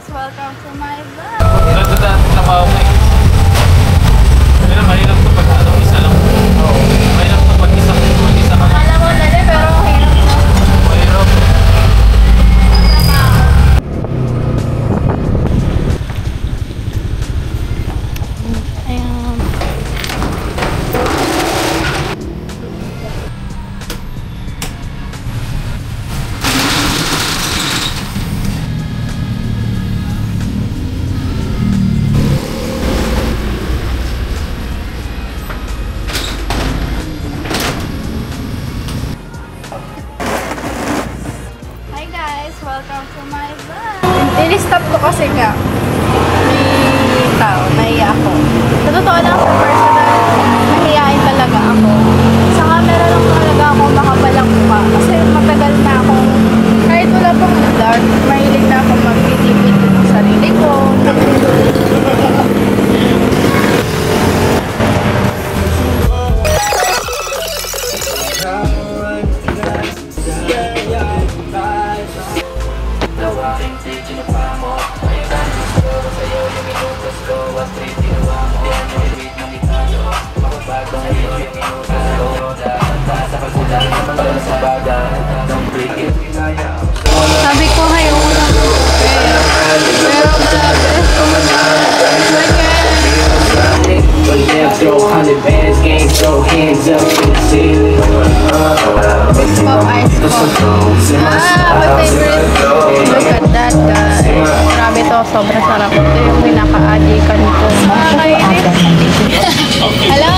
Welcome to my vlog. Nagdadaan na ba ako eh? Pero mahirap ito pag ano, isa lang. Mahirap ito pag isa ka. Akala mo dali pero hirap na. Mahirap. Ayan. Hi guys, welcome to my vlog. In-stop ko kasi nga may tao, nahiya ako. Sa totoo lang sa personal, mahihain talaga ako. Sa camera lang talaga ako makabalang mukha. Kasi matagal na akong, kahit wala pang vlog, mahilig na akong mag-video ng sarili ko. Sabi ko ngayon ko lang pero Pop ice pop. My favorite. Look at that guys. Grabe to, sobrang sarap. Ito yung pinaka-adikan ko. Hello!